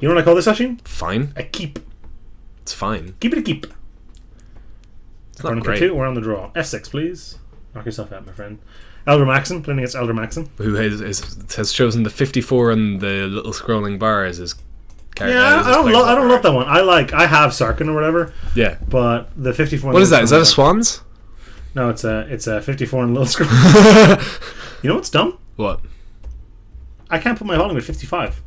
You know what I call this, Ashin? Fine. A keep. It's fine. Keep it a keep. It's not great. 2, we're on the draw. F6, please. Knock yourself out, my friend. Elder Maxon, playing against Elder Maxon. Who has chosen the 54 and the little scrolling bar as his character. Yeah, I don't love that one. I have Sarkin or whatever. Yeah. But the 54... What is that? Is that a Swans? No, it's a 54 and little scroll. You know what's dumb? What? I can't put my volume at 55.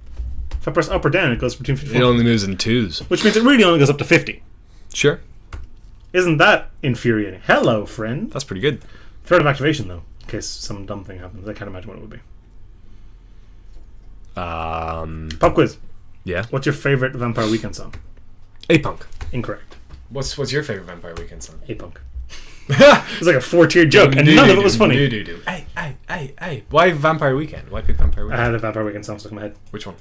If I press up or down, it goes between 54. It only moves in 2s. Which means it really only goes up to 50. Sure. Isn't that infuriating? Hello, friend. That's pretty good. Threat of activation, though, in case some dumb thing happens. I can't imagine what it would be. Pop quiz. Yeah. What's your favourite Vampire Weekend song? A-Punk. Incorrect. What's your favourite Vampire Weekend song? A-Punk. It was like a 4-tier joke, and none of it was funny. Hey. Why Vampire Weekend? Why pick Vampire Weekend? I had a Vampire Weekend song stuck in my head. Which one?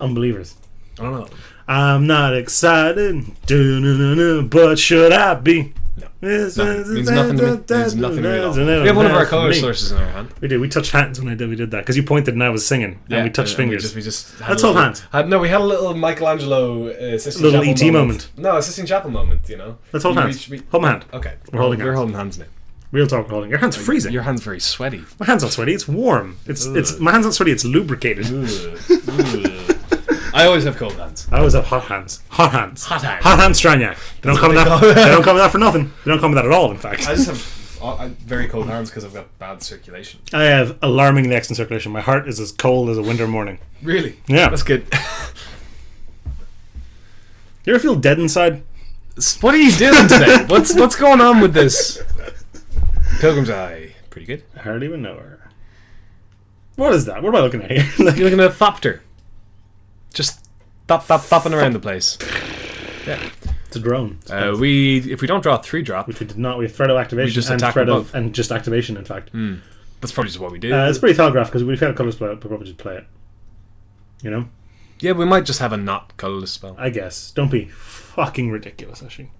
Unbelievers. I don't know. I'm not excited, but should I be? No. Means nothing to me. Means nothing to me at all. We have one of our colour sources in our hand. We did. We touched hands when we did that because you pointed and I was singing, and we touched fingers. We just Let's hold hands. We had a little Michelangelo Sistine little Chapel ET moment. No, a Sistine Chapel moment. You know. Let's hold hands. Hold my hand. Okay, we're holding hands. We're holding hands now. Real talk, we're holding. Your hand's freezing. Your hand's very sweaty. My hand's not sweaty. It's warm. It's my hand's not sweaty. It's lubricated. I always have cold hands. I always have hot hands. Hot hands. Hot hands. Hot hands Straniac. They don't come with that. They don't come with that for nothing. They don't come with that at all, in fact. I just have very cold hands because I've got bad circulation. I have alarmingly excellent circulation. My heart is as cold as a winter morning. Really? Yeah. That's good. You ever feel dead inside? What are you doing today? What's going on with this? Pilgrim's Eye. Pretty good. I hardly even know her. What is that? What am I looking at here? You're looking at a thopter. Just thopping around the place. Yeah. It's a drone. If we don't draw a 3-drop, which we did not, we have threat of activation. We just and attack threat above. of, and just activation, in fact. That's probably just what we do. It's pretty telegraphed because we've had colours play it, but probably just play it. You know? Yeah, we might just have a not colourless spell. I guess. Don't be fucking ridiculous, actually.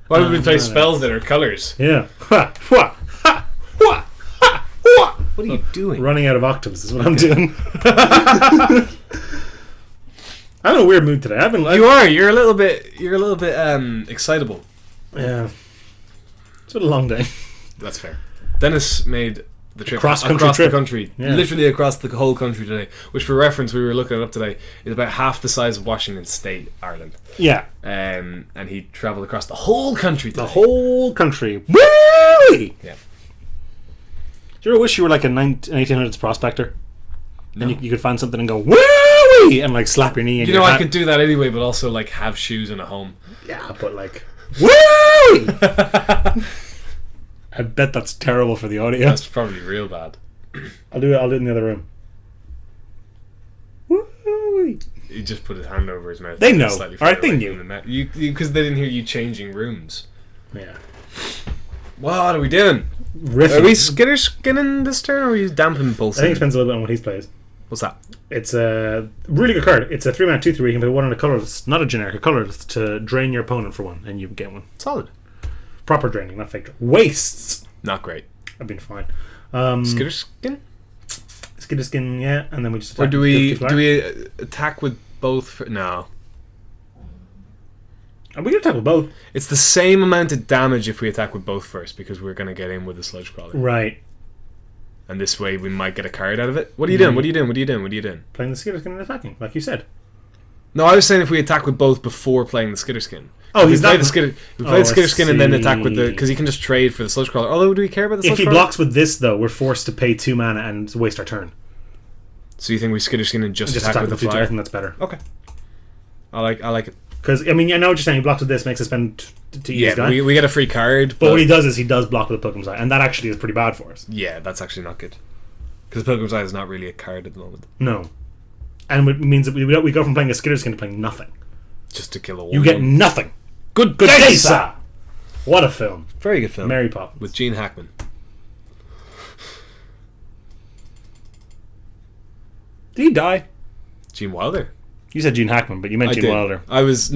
Why would we play spells that are colours? Yeah. What are you doing? Running out of octaves is what I'm doing. I'm in a weird mood today. You're a little bit excitable. Yeah. It's been a long day. That's fair. Dennis made the trip across the country. Yeah. Literally across the whole country today. Which, for reference, we were looking it up today, is about half the size of Washington State, Ireland. Yeah. And he travelled across the whole country today. The whole country. Woo! Yeah. Do you ever wish you were like an 1800s prospector? No. And you could find something and go, woo! And like slap your knee. You know, I could do that anyway, but also like have shoes and a home. Yeah, but like, woo! I bet that's terrible for the audio. That's probably real bad. I'll do it in the other room. Woo! He just put his hand over his mouth. They know. Alright, they knew. Because they didn't hear you changing rooms. Yeah. What are we doing? Riffing. Are we Skitter skinning this turn, or are we damping pulsing? I think it depends a little bit on what he plays. What's that? It's a really good card. It's a 3-mana 2/3. You can put one on a colourless, not a generic, a colourless, to drain your opponent for one, and you get one. Solid. Proper draining, not fake. Wastes. Not great. I've been fine. Skitter skin? Skitter skin, yeah, and then we just attack. Or do we attack with both? No. We can attack with both. It's the same amount of damage if we attack with both first, because we're going to get in with the Sludge Crawler. Right. And this way we might get a card out of it. What are you doing? What are you doing? What are you doing? What are you doing? Playing the Skitter skin and attacking, like you said. No, I was saying if we attack with both before playing the Skitter skin. Oh, we he's play not. The Skitter. We play the Skitter skin and then attack with the, because he can just trade for the Sludge Crawler. Although, do we care about the Sludge Crawler? If he blocks with this, though, we're forced to pay 2 mana and waste our turn. So you think we Skitter skin and just attack with the flyer? I think that's better. Okay. I like it. Because I mean, I know what you're saying. He blocks with this, makes us spend to use guy. we get a free card. But what he does is he does block with the Pilgrim's Eye, and that actually is pretty bad for us. Yeah, that's actually not good. Because Pilgrim's Eye is not really a card at the moment. No, and it means that we go from playing a Skitter skin to playing nothing. Just to kill a 1/1. You get nothing. Good day, sir. What a film! Very good film. Mary Poppins with Gene Hackman. Did he die? Gene Wilder. You said Gene Hackman, but you meant Gene Wilder. I was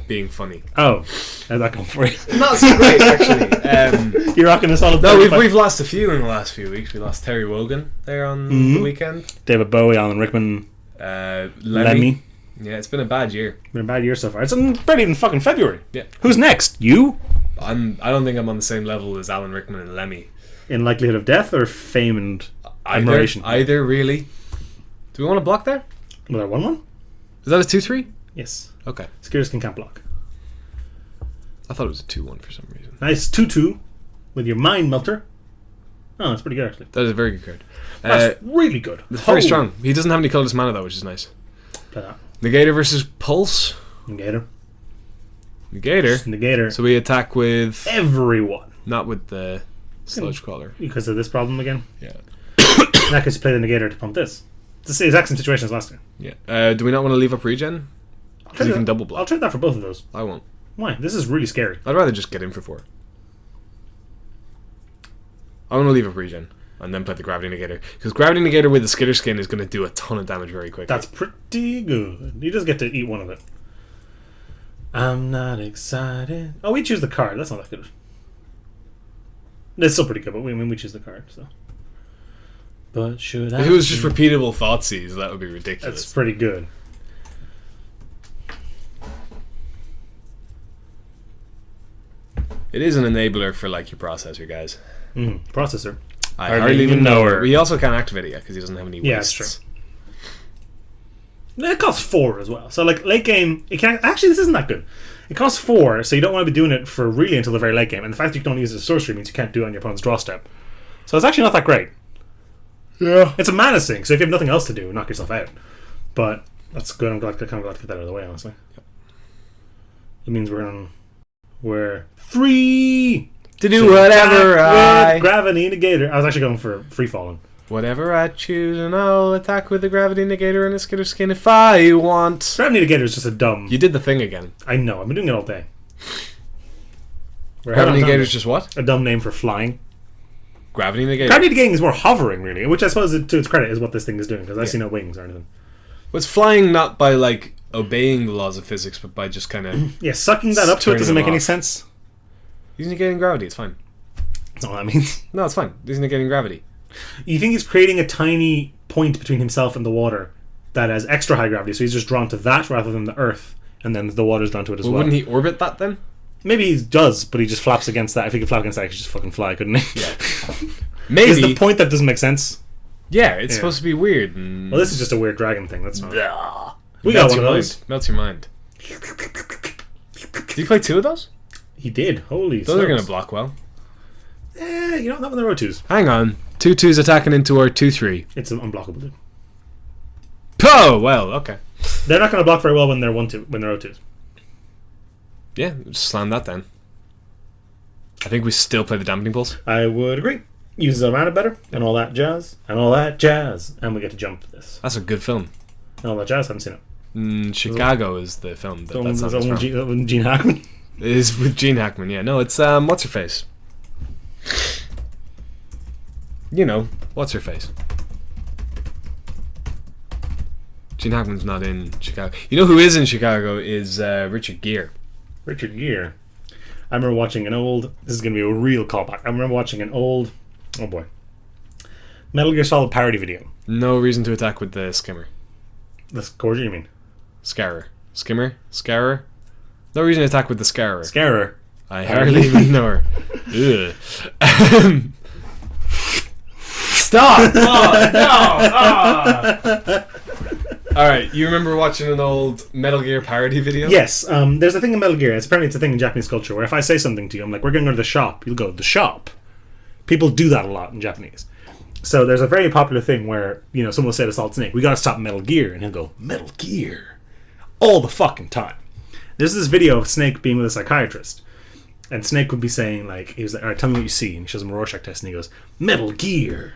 being funny. Oh, how'd that go for you? Not so great, actually. You're rocking a solid. No, we've lost a few in the last few weeks. We lost Terry Wogan there on the weekend. David Bowie, Alan Rickman. Lemmy. Yeah, it's been a bad year. Been a bad year so far. It's barely even fucking February. Yeah. Who's next? You? I don't think I'm on the same level as Alan Rickman and Lemmy. In likelihood of death or fame and admiration? Either, really. Do we want to block there? Was that 1-1? Is that a 2-3? Yes. Okay. Skitters can't block. I thought it was a 2-1 for some reason. Nice 2-2 with your Mind Melter. Oh, that's pretty good actually. That is a very good card. That's really good. It's very strong. He doesn't have any colourless mana though, which is nice. Play that. Negator versus Pulse. Negator. Negator. So we attack with everyone. Not with the Sludge Crawler. Because of this problem again? Yeah. In that case, play the Negator to pump this. It's the exact same situation as last time. Yeah. Do we not want to leave up regen? Because you can double block. I'll trade that for both of those. I won't. Why? This is really scary. I'd rather just get in for 4. I want to leave up regen and then play the Gravity Negator. Because Gravity Negator with the Skitter skin is going to do a ton of damage very quickly. That's pretty good. You just get to eat one of it. I'm not excited. Oh, we choose the card. That's not that good. It's still pretty good, but we choose the card. So. But should I? If it was just repeatable Thoughtseize, that would be ridiculous. That's pretty good. It is an enabler for like your processor, guys. Processor. I hardly even know her. We also can't activate it yet because he doesn't have any wastes. Yeah, that's true. It costs 4 as well. So like late game, it can actually this isn't that good. It costs 4, so you don't want to be doing it for really until the very late game. And the fact that you can only use it as a sorcery means you can't do it on your opponent's draw step. So it's actually not that great. Yeah, it's a mana sink. So if you have nothing else to do, knock yourself out. But that's good. I'm kind of glad to get that out of the way, honestly. Yep. It means we're free to do whatever I Gravity Negator. I was actually going for free falling. Whatever I choose, and I'll attack with the Gravity Negator and a Skitter skin if I want. Gravity Negator is just a dumb. You did the thing again. I know. I've been doing it all day. Gravity Negator is just what? A dumb name for flying. Gravity Negator. Gravity Negating is more hovering, really, which I suppose, to its credit, is what this thing is doing because I see no wings or anything. Well, it's flying not by like obeying the laws of physics, but by just kind of yeah, sucking that up to it doesn't make any sense. He's negating gravity. It's fine. That's not what that means. No, it's fine. He's negating gravity. You think he's creating a tiny point between himself and the water that has extra high gravity, so he's just drawn to that rather than the Earth, and then the water's drawn to it as well. Wouldn't he orbit that then? Maybe he does, but he just flaps against that. If he could flap against that, he could just fucking fly, couldn't he? Yeah. Maybe. Is the point that doesn't make sense? Yeah, it's supposed to be weird. Well, this is just a weird dragon thing. That's not. We got one of those. Melts your mind. Did you play 2 of those? He did. Holy those are going to block well. You know, not when they're O2s. Hang on. 2/2s attacking into our 2/3. It's unblockable, dude. Oh, well, okay. They're not going to block very well when they're 1/2, when they're O2s. Yeah, just slam that then. I think we still play the Dampening Pulse. I would agree. Uses our mana better, and all that jazz, and all that jazz. And we get to jump this. That's a good film. And all that jazz, I haven't seen it. Chicago is the film that's from Gene Hackman. It is with Gene Hackman, yeah. No, it's what's her face? You know, what's her face? Gene Hackman's not in Chicago. You know who is in Chicago is Richard Gere. Richard Gere. I remember watching an old. This is going to be a real callback. I remember watching an old. Oh boy. Metal Gear Solid parody video. No reason to attack with the skimmer. The Scourger, you mean? Scarer. Skimmer? Scarer? No reason to attack with the Scarer. Scarer. I hardly even know her. Ugh. Stop! Oh, no! Alright, you remember watching an old Metal Gear parody video? Yes. There's a thing in Metal Gear, apparently it's a thing in Japanese culture, where if I say something to you, I'm like, we're going to go to the shop. You'll go, the shop? People do that a lot in Japanese. So there's a very popular thing where, you know, someone will say to Solid Snake, we got to stop Metal Gear. And he'll go, Metal Gear? All the fucking time. There's this video of Snake being with a psychiatrist. And Snake would be saying, like, he was like, alright, tell me what you see. And he shows him a Rorschach test and he goes, Metal Gear.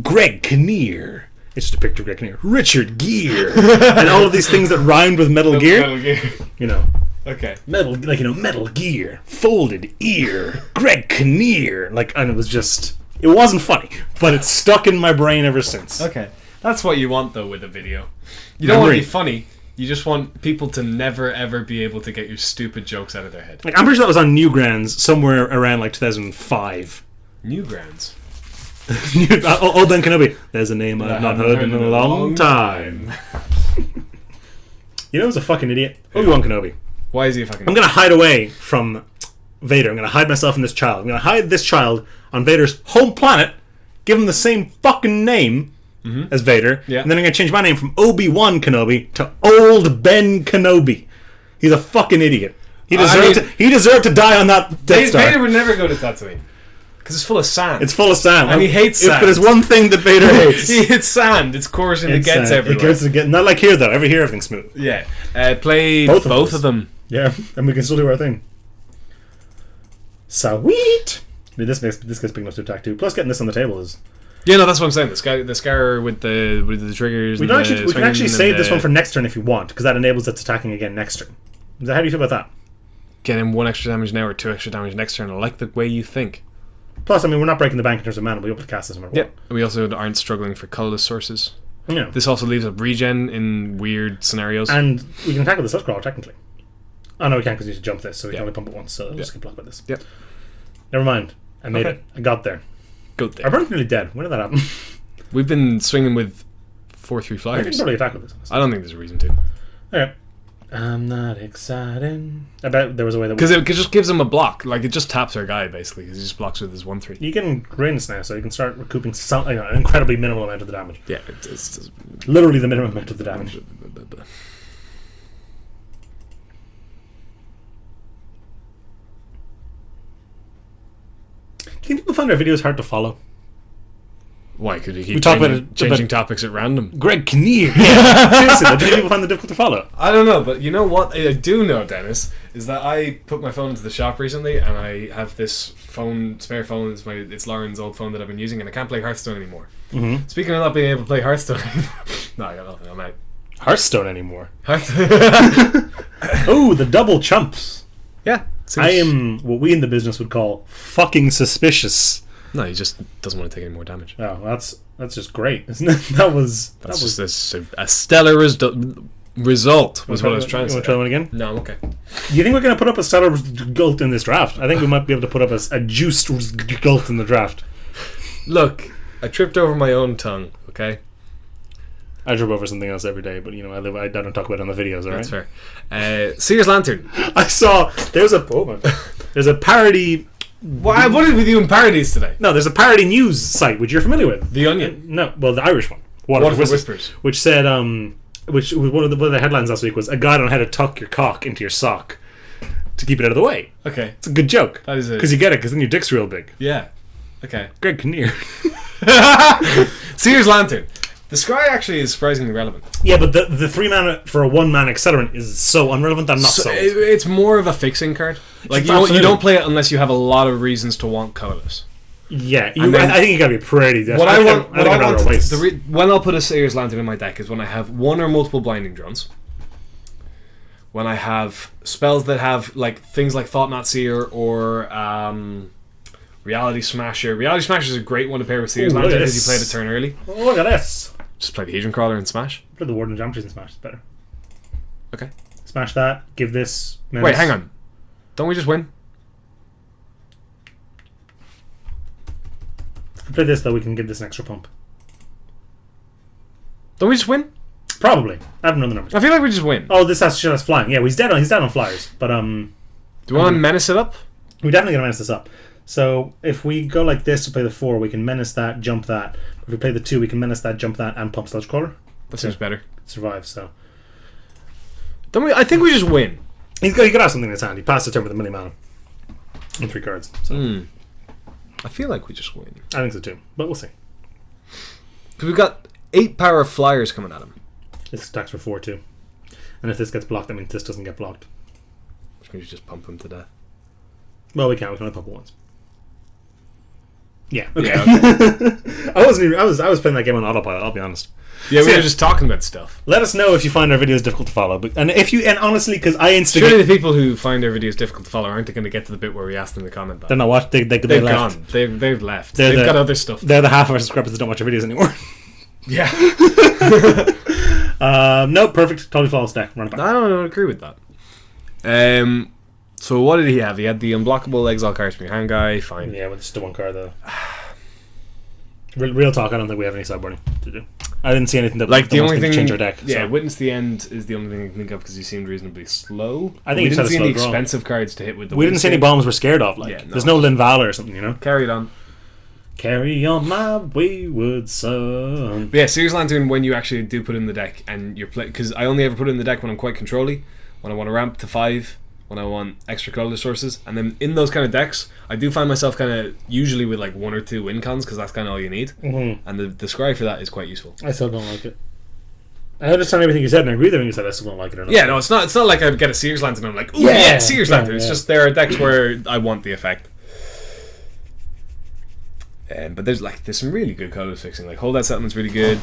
Greg Kinnear. It's just a picture of Greg Kinnear. Richard Gere. And all of these things that rhymed with Metal Gear. Metal Gear. You know. Okay. Metal Gear. Folded ear. Greg Kinnear. Like, and it was just... It wasn't funny, but it's stuck in my brain ever since. Okay. That's what you want, though, with a video. You don't want to be funny. You just want people to never, ever be able to get your stupid jokes out of their head. Like, I'm pretty sure that was on Newgrounds somewhere around, like, 2005. Newgrounds? Obi-Wan Kenobi. There's a name I've not heard in a long time. You know who's a fucking idiot? Obi-Wan Kenobi. Why is he a fucking I'm going to hide away from Vader. I'm going to hide myself in this child. I'm going to hide this child on Vader's home planet, give him the same fucking name as Vader, and then I'm going to change my name from Obi-Wan Kenobi to Old Ben Kenobi. He's a fucking idiot. He deserved to die on that Death Star. Vader would never go to Tatooine. Because it's full of sand. It's full of sand. And he hates sand. If there's one thing that Vader hates... He hits sand. It's coursing. It gets everywhere. Not like here, though. Everything's smooth. Yeah. Play both of them. Yeah, and we can still do our thing. Sweet! I mean, this gets big enough to attack, too. Plus, getting this on the table is... Yeah, no, that's what I'm saying. The scar with the triggers. We can actually save this one for next turn if you want, because that enables it attacking again next turn. How do you feel about that? Getting 1 extra damage now or 2 extra damage next turn. I like the way you think. Plus, I mean, we're not breaking the bank in terms of mana. We'll be able to cast this no matter what. We also aren't struggling for colorless sources. Yeah. This also leaves up regen in weird scenarios. And we can attack with the Sunscrawl, technically. Oh, no, we can't because we need to jump this, so we can only pump it once, so we'll just get blocked by this. Yep. Never mind. I made it. I got there. Our bird's nearly dead. When did that happen? We've been swinging with 4/3 flyers. I can probably attack with this. Honestly. I don't think there's a reason to. Okay. I'm not excited. I bet there was a way that... Because it just gives him a block. Like, it just taps our guy, basically, because he just blocks with his 1/3. You can rinse now, so you can start recouping an incredibly minimal amount of the damage. Yeah, it's literally the minimum amount of the damage. Do you think people find our videos hard to follow? Why could he keep changing topics at random? Greg Kinnear. Yeah, seriously, do people find it difficult to follow? I don't know, but you know what I do know, Dennis, is that I put my phone into the shop recently, and I have this spare phone. It's Lauren's old phone that I've been using, and I can't play Hearthstone anymore. Mm-hmm. Speaking of not being able to play Hearthstone anymore, no, I got nothing. I'm out. Hearthstone anymore. Oh, the double chumps. Yeah, I am what we in the business would call fucking suspicious. No, he just doesn't want to take any more damage. Oh, that's just great, isn't it? That was just a stellar result. Was what I was trying to say. Want to try one again? No, I'm okay. Do you think we're going to put up a stellar result in this draft? I think we might be able to put up a juiced result in the draft. Look, I tripped over my own tongue. Okay. I trip over something else every day, but you know I don't talk about it on the videos. All right, that's fair. Seer's Lantern. I saw there's a parody. What is with you in parodies today? No, there's a parody news site which you're familiar with. The Onion. No, well, the Irish one. Waterford Whispers. Which said, which one of the headlines last week was a guide on how to tuck your cock into your sock to keep it out of the way. Okay, it's a good joke. That is it. Because you get it, because then your dick's real big. Yeah. Okay. Greg Kinnear. Seer's Lantern. The scry actually is surprisingly relevant. Yeah, but the 3 mana for a 1 mana accelerant is so unrelevant that I'm not sold. It's more of a fixing card. Like you don't play it unless you have a lot of reasons to want colorless. Yeah, I think you gotta be pretty desperate. When I'll put a Seer's Lantern in my deck is when I have 1 or multiple Blinding Drones. When I have spells that have like things like Thought Knot Seer or Reality Smasher. Reality Smasher is a great one to pair with Seer's Lantern because you play it a turn early. Oh, look at this. Just play the Hedron Crawler and smash. Play the Warden of Geometries and smash. It's better. Okay. Smash that. Give this. Menace. Wait, hang on. Don't we just win? If we play this, though, we can give this an extra pump. Don't we just win? Probably. I haven't known the numbers. I feel like we just win. Oh, this has us flying. Yeah, he's dead on flyers. But do you want to menace it up? We definitely gonna menace this up. So if we go like this to play the 4, we can menace that, jump that. If we play the 2, we can menace that, jump that, and pump Sludge Crawler. That seems better. Survive, so. Don't we? I think we just win. He could have something in his hand. He passed the turn with a million mana. And 3 cards. So. I feel like we just win. I think so too, but we'll see. Because we've got 8 power flyers coming at him. This attacks for 4 too. And if this gets blocked, that means this doesn't get blocked. Which means you just pump him to death. Well, we can only pump it once. Yeah. Okay. Yeah, okay. I was playing that game on autopilot. I'll be honest. Yeah, we were just talking about stuff. Let us know if you find our videos difficult to follow, and honestly, because I instigate. Surely the people who find our videos difficult to follow aren't going to get to the bit where we ask them to comment on. They're not watching. They've left. Gone. They've left. They've got other stuff. They're the half of our subscribers that don't watch our videos anymore. Yeah. No, perfect. Totally flawless deck. Run it back. I don't agree with that. So what did he have? He had the unblockable exile cards from your hand guy. Fine. Yeah, but just the 1 card though. Real talk, I don't think we have any sideboarding to do. I didn't see anything that Like the only thing, change our deck. yeah, so. Witness the End is the only thing I can think of because he seemed reasonably slow. I think we he didn't just see had a any slow draw. expensive cards to hit with. We didn't see any bombs we're scared of. Like, Yeah, no. there's no Lin Valor or something, you know. Carried on. Carry on my wayward son. But yeah, Seer's Lantern when you actually do put it in the deck and you're playing, because I only ever put it in the deck when I'm quite controlly, when I want to ramp to 5, when I want extra colorless sources, and then in those kind of decks, I do find myself kind of usually with like 1 or 2 win cons because that's kind of all you need, and the scry for that is quite useful. I still don't like it. I understand everything you said, and I agree with everything you said. I still don't like it. Or not. Yeah, no, it's not like I get a Seer's Lantern and I'm like, ooh, Yeah, yeah, Seer's Lantern. It's yeah. just there are decks where I want the effect. But there's some really good colors fixing. Like Hold That Settlement's really good.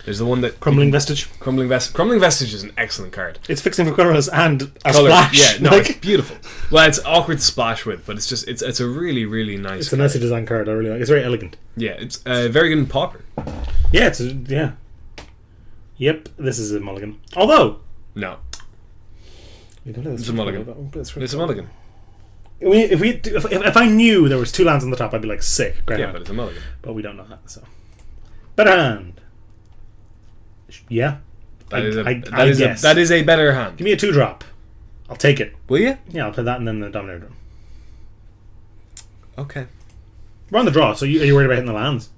There's the one that Crumbling Vestige. Crumbling Vestige is an excellent card. It's fixing for colorless and a Color, splash. yeah, no, Like, it's beautiful. Well, it's awkward to splash with, but it's a really really nice. it's a nicely designed card. I really like. It's very elegant. Yeah, it's very good in Pauper. Yeah, yeah. Yep, this is a mulligan. Although No, it's a mulligan. It's a mulligan. If I knew there was 2 lands on the top, I'd be like sick. Great Yeah, hand. but it's a mulligan. But we don't know that, so better hand. Yeah, That guess. that is a better hand. Give me a 2-drop. I'll take it. Will you? Yeah, I'll play that and then the Dominator Drum. Okay. We're on the draw, so are you worried about hitting the lands?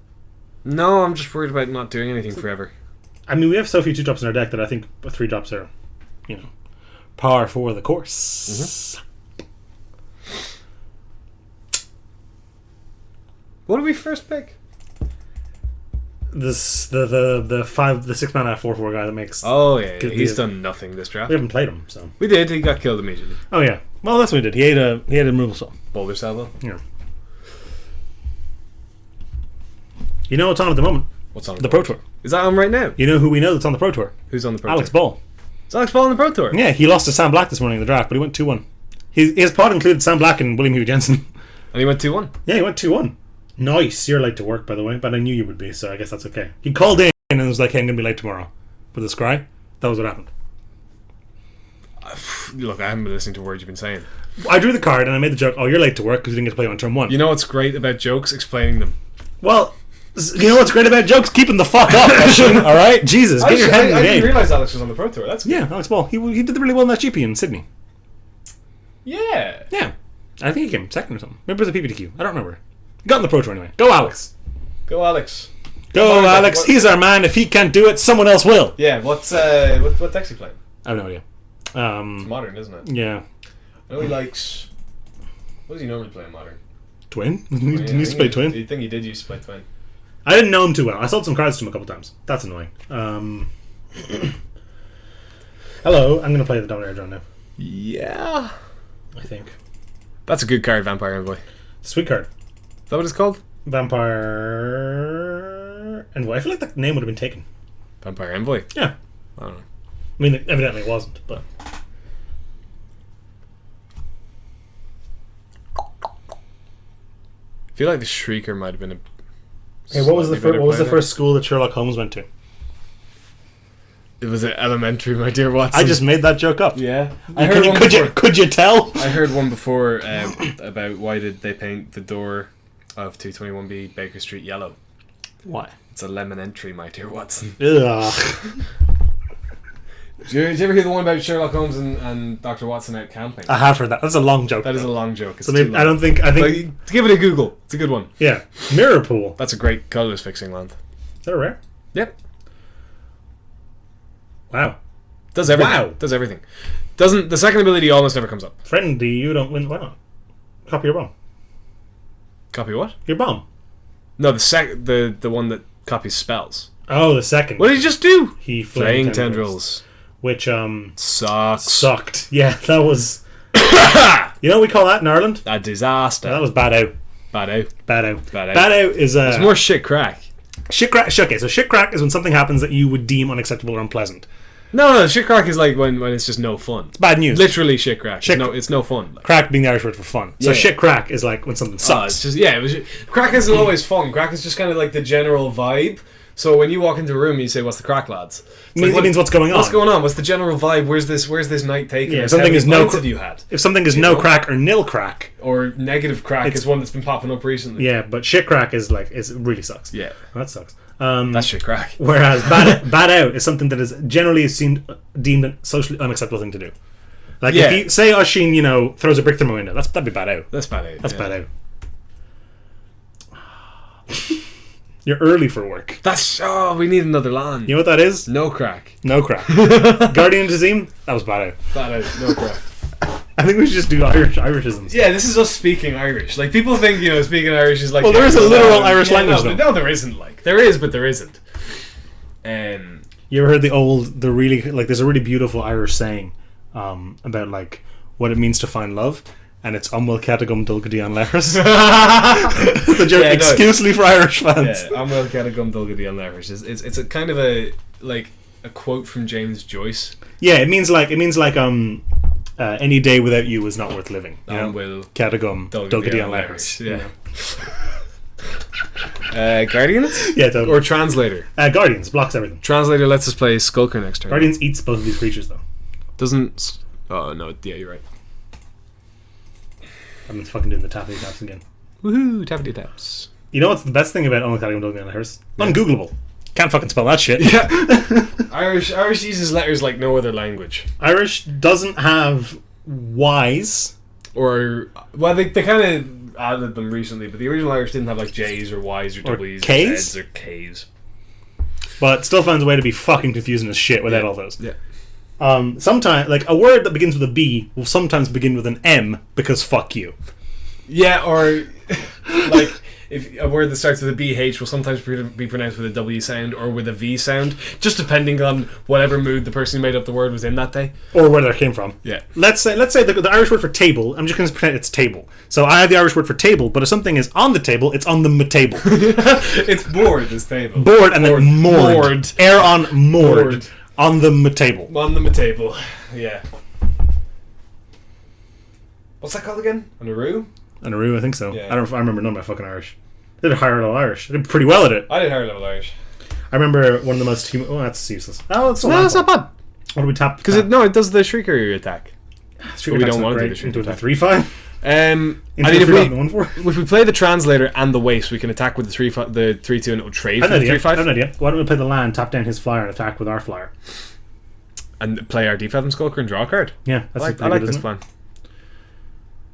No, I'm just worried about not doing anything forever. I mean, we have so few 2-drops in our deck that I think 3-drops are, par for the course. What did we first pick? The 6 mana 4/4 guy that makes. Oh yeah, Good he's deal. done nothing this draft. We haven't played him, so. We did. He got killed immediately. Oh yeah. Well, that's what he did. He ate a removal spell. Boulder salvo. Yeah. You know what's on at the moment? What's on The Pro Tour. Is that on right now? You know who we know that's on the Pro Tour? Who's on the Pro Alex Tour? Ball. Is Alex Ball on the Pro Tour? Yeah, he lost to Sam Black this morning in the draft, but he went 2-1. His pod included Sam Black and William Hugh Jensen. And he went 2-1. Yeah, he went 2-1. Nice. You're late to work, by the way, but I knew you would be, so I guess that's okay. He called in and was like, hey, I'm going to be late tomorrow. With the scry. That was what happened. Look, I haven't been listening to words you've been saying. I drew the card and I made the joke, oh, you're late to work because you didn't get to play on turn 1. You know what's great about jokes? Explaining them. Well, you know what's great about jokes? Keeping the fuck up. Alright? Jesus, get your head in the I didn't game. realise Alex was on the Pro Tour. That's good. Yeah, Alex Ball. He did really well in that GP in Sydney. Yeah. Yeah. I think he came second or something. Maybe it was a PPTQ. I don't remember. He got in the Pro Tour anyway. Go, Alex. Go, Alex. Go, Alex. He's our man. If he can't do it, someone else will. Yeah, what deck's he playing? I have no idea. It's modern, isn't it? Yeah. I know he likes... What does he normally play in modern? Twin? Yeah, He needs to play Twin. I think he did used to play Twin. I didn't know him too well. I sold some cards to him a couple times. That's annoying. Hello, I'm going to play the Dominator Drone now. Yeah. I think. That's a good card, Vampire Envoy. Sweet card. Is that what it's called? Vampire Envoy. I feel like that name would have been taken. Vampire Envoy? Yeah. I don't know. I mean, evidently it wasn't, but... I feel like the Shrieker might have been a... Hey, what was the slightly better player. first school that Sherlock Holmes went to? It was an elementary, my dear Watson. I just made that joke up. Yeah. I heard one Could you tell? I heard one before about why did they paint the door of 221B Baker Street yellow. Why? It's a lemon entry, my dear Watson. Ugh. Did you ever hear the one about Sherlock Holmes and Dr. Watson out camping? I have heard that. That's a long joke. That is a long joke. It's So maybe, too long. I think Like, give it a Google. It's a good one. yeah. Mirror Pool. That's a great colours fixing land. Is that a rare? Yep. Wow. Does everything. Wow. Does everything. The second ability almost never comes up. Friendly, you don't win. Why not? Copy your bomb. Copy what? Your bomb. No, the one that copies spells. Oh, the second. What did he just do? He Flaying tendrils. Which Sucks. sucked. Yeah, that was. You know what we call that in Ireland? A disaster. That was bad out. Bad out. Bad out. Bad out. Bad out is It's more shit crack. shit crack. Okay, so shit crack is when something happens that you would deem unacceptable or unpleasant. No, shit crack is like when it's just no fun. It's bad news. Literally shit crack. Shit- It's no fun. Like, Crack being the Irish word for fun. So Yeah. shit crack is like when something it's sucks. just crack isn't always fun. Crack is just kind of like the general vibe. So when you walk into a room, you say, "What's the crack, lads?" It means what's going on. What's going on? What's the general vibe? Where's this night taking? Yeah, us? something How is many no pints cr- have you had? If something is no crack or nil crack, Or negative crack is one that's been popping up recently. yeah, but shit crack is it really sucks. Yeah. That sucks. That's shit crack. Whereas bad out is something that is generally deemed a socially unacceptable thing to do. Like if you say Oisin, throws a brick through my window, that'd be bad out. That's bad out. That's bad out. You're early for work. We need another land. You know what that is? No crack. No crack. Guardian Jazim, that was bad out. Bad out. No crack. I think we should just do Irishisms. Yeah, this is us speaking Irish. Like, people think, speaking Irish is like... Well, there is a literal Irish language, though. No, there isn't, like. There is, but there isn't. You ever heard there's a really beautiful Irish saying about, like, what it means to find love, and it's Amwell Catagum Dulgadi an Leris. It's a joke exclusively for Irish fans. Yeah, Amwell Catagum Dulgadi an Leris. It's a kind of a quote from James Joyce. Yeah, it means like any day without you is not worth living. Amwell Catagum Dulgadi an Leris. Yeah. Guardians? Yeah, totally. Or Translator? Guardians blocks everything. Translator lets us play Skulker next turn. Guardians eats both of these creatures, though. Doesn't... Oh, no. Yeah, you're right. I've been fucking doing the tappity taps again. Woohoo, tappity taps. You know what's the best thing about Amwell Catagum Dulgadi an Leris? Ungoogleable. Can't fucking spell that shit. Yeah. Irish uses letters like no other language. Irish doesn't have Y's. Or... Well, they kind of added them recently, but the original Irish didn't have like J's or Y's or W's K's? or Z's or K's. But still finds a way to be fucking confusing as shit without all those. Yeah. Sometimes, like, a word that begins with a B will sometimes begin with an M because fuck you. Yeah, or like if a word that starts with a BH will sometimes be pronounced with a W sound or with a V sound, just depending on whatever mood the person who made up the word was in that day. Or where that came from. Yeah. Let's say the Irish word for table, I'm just going to pretend it's table. So I have the Irish word for table, but if something is on the table, it's on the table. It's board, this table. Board and then moored. Moored. Air on moored. On the table. On the table. Yeah. What's that called again? An Aru? An Aru, I think so. Yeah. I remember none of my fucking Irish. I did a higher level Irish. I did pretty well at it. I did higher level Irish. I remember one of the most oh, that's useless. Oh, it's No, it's not bad. What do we tap? Because it does the Shrieker attack. But we don't want to do the into Shrieker the attack. 3/5. I mean, if we play the Translator and the Waste, we can attack with the 3/2 and it will trade for the 3/5. I have an idea. Why don't we play the land, tap down his flyer, and attack with our flyer? And play our D5 and Skulker and draw a card. Yeah, that's I like this plan.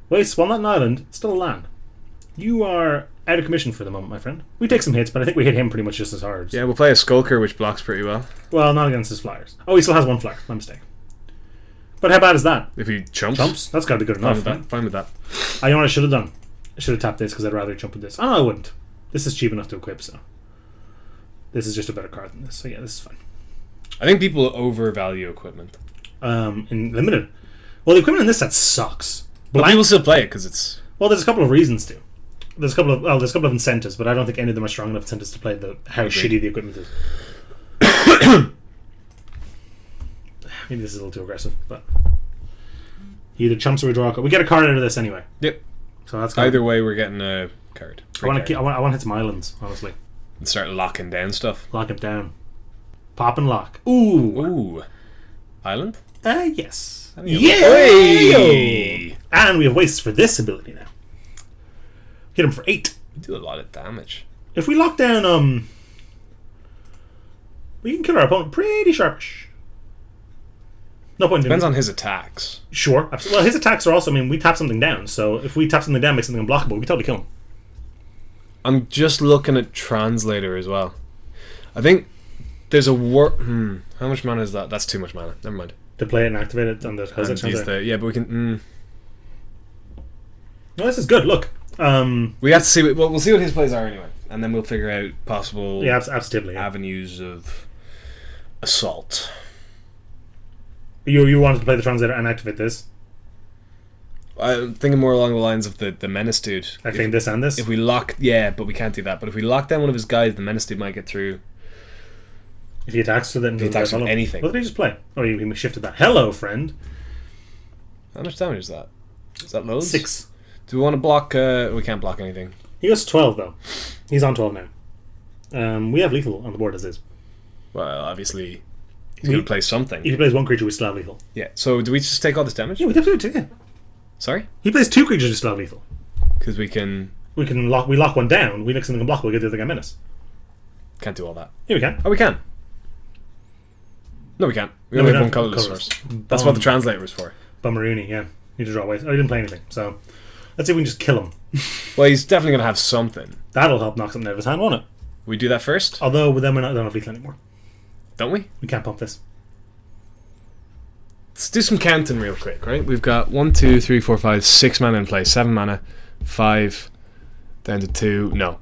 Waste, while not an island, still a land. You are out of commission for the moment, my friend. We take some hits, but I think we hit him pretty much just as hard. Yeah, we'll play a Skulker, which blocks pretty well. Well, not against his flyers. Oh, he still has one flyer. My mistake. But how bad is that? If he chumps? Chumps? That's got to be good enough. Fine with that. I know what I should have done. I should have tapped this because I'd rather jump with this. Oh, no, I wouldn't. This is cheap enough to equip, so. This is just a better card than this. So, yeah, this is fine. I think people overvalue equipment. In limited. Well, the equipment in this set sucks. But people still play it because it's... Well, there's a couple of reasons to. There's a couple of incentives, but I don't think any of them are strong enough incentives to play how shitty the equipment is. Maybe this is a little too aggressive, but he either chumps or we draw a card. We get a card out of this anyway. Yep. So that's either way, we're getting a card. I want to hit some islands, honestly. And start locking down stuff. Lock him down. Pop and lock. Ooh. Island? Yes. Yay! And we have wastes for this ability now. Hit him for 8. We do a lot of damage. If we lock down, we can kill our opponent pretty sharpish. No point. Depends on his attacks. Sure. Absolutely. Well, his attacks are also, we tap something down. So if we tap something down, make something unblockable, we can totally kill him. I'm just looking at Translator as well. I think there's a how much mana is that? That's too much mana. Never mind. To play it and activate it on the Translator. Yeah, but we can... No, this is good. Look. We have to see... we'll see what his plays are anyway. And then we'll figure out possible avenues of assault. You wanted to play the Translator and activate this? I'm thinking more along the lines of the Menace dude. Activating this and this? If we lock... Yeah, but we can't do that. But if we lock down one of his guys, the Menace dude might get through... If he attacks with it, and he attacks with anything. What did he just play? Oh, he shifted that. Hello, friend. How much damage is that? Is that loads? 6. Do we want to block? We can't block anything. He goes to 12 though. He's on 12 now. We have lethal on the board as is. Well, obviously, he's going to play something. If he plays one creature, we still have lethal. Yeah. So do we just take all this damage? Yeah, we definitely do. Yeah. Sorry? He plays 2 creatures, we still have lethal. Because we can... We lock one down. We next something unblockable. We get the other guy menace. Can't do all that. Yeah, we can. Oh, we can. No, we can't. We No, only we have one don't. colourless first. That's what the translator is for. Bummeroony, yeah. Need to draw away. Oh, he didn't play anything. So let's see if we can just kill him. Well, he's definitely going to have something. That'll help knock something out of his hand, won't it? We do that first? Although then we don't have lethal anymore. Don't we? We can't pump this. Let's do some counting real quick, right? We've got 1, 2, 3, 4, 5, 6 mana in play. 7 mana. 5 down to 2. No.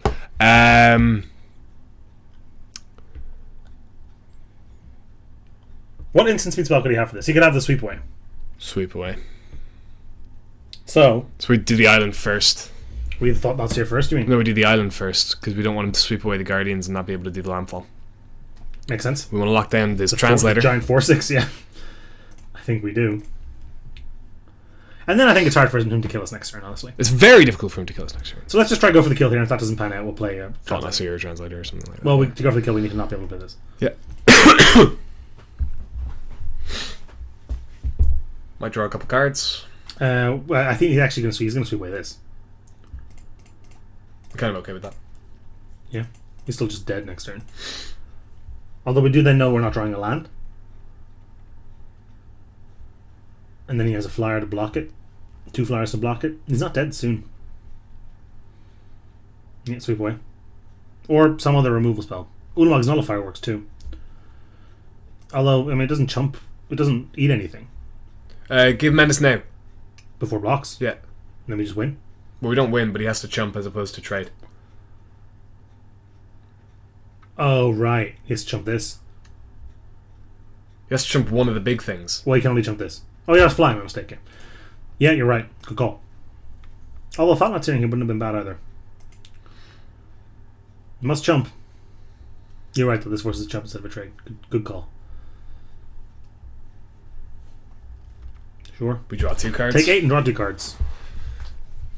What instant speed spell could he have for this? He could have the sweep away. Sweep away. So we do the island first. We thought that's here first, you mean? No, we do the island first because we don't want him to sweep away the Guardians and not be able to do the landfall. Makes sense. We want to lock down this translator. Giant 4/6, yeah. I think we do. And then I think it's hard for him to kill us next turn, honestly. It's very difficult for him to kill us next turn. So let's just try to go for the kill here, and if that doesn't pan out, we'll play a Seer or translator or something like that. Well, to go for the kill, we need to not be able to play this. Yeah. Might draw a couple cards. Well, I think he's actually going to sweep away this. I'm kind of okay with that. Yeah. He's still just dead next turn. Although we do then know we're not drawing a land. And then he has a flyer to block it. 2 flyers to block it. He's not dead soon. Yeah, sweep away. Or some other removal spell. Ulamog's Nullifier works too. Although, I mean, it doesn't chump. It doesn't eat anything. Give Menace now. Before blocks? Yeah. And then we just win? Well, we don't win, but he has to chump as opposed to trade. Oh, right. He has to chump this. He has to chump one of the big things. Well, he can only chump this. Oh, yeah, that's flying, my mistake. Yeah, you're right. Good call. Although, Thought Not Seeing him wouldn't have been bad either. Must chump. You're right, though. This forces a chump instead of a trade. Good call. Sure. We draw 2 cards. Take 8 and draw 2 cards.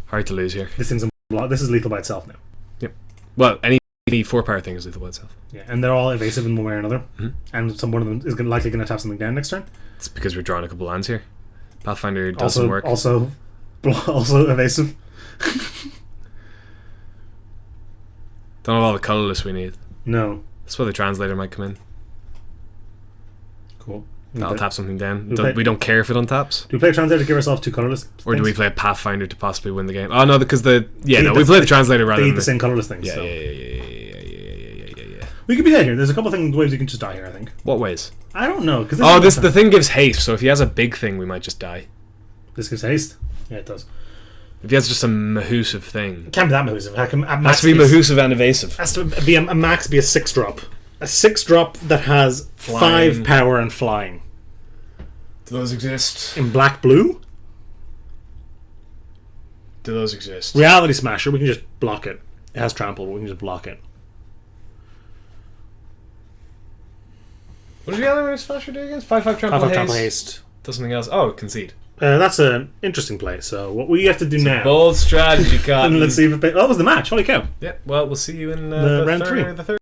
Hard to lose here. This thing's this is lethal by itself now. Yep. Well, any 4-power thing is lethal by itself. Yeah, and they're all evasive in one way or another. Mm-hmm. And one of them is likely going to tap something down next turn. It's because we're drawing a couple lands here. Pathfinder doesn't work. Also evasive. Don't have all the colourless we need. No. That's why the translator might come in. Cool. That'll tap something down. We We don't care if it untaps. Do we play a translator to give ourselves 2 colourless Or things? do we play a Pathfinder to possibly win the game? Oh no, because we play the translator rather They eat than the same colourless things. Yeah, so. yeah. We could be dead here. There's a couple of ways you can just die here, I think. What ways? I don't know. Cause The thing gives haste, so if he has a big thing, we might just die. This gives haste? Yeah, it does. If he has just a mahoosive thing. It can't be that mahoosive. It Has to be mahoosive and evasive. Has to be a max be a 6-drop. A 6-drop that has Flying. 5 power and flying. Do those exist? In black blue? Do those exist? Reality Smasher, we can just block it. It has trample, but we can just block it. What does Reality Smasher do against? 5/5 trample 5/5 haste. trample haste. Does something else? Oh, concede. That's an interesting play. So what we have to do now... Bold strategy, Cotton. And let's see if it... Oh, that was the match. Holy cow. Yeah, well, we'll see you in The round third, 3. The third.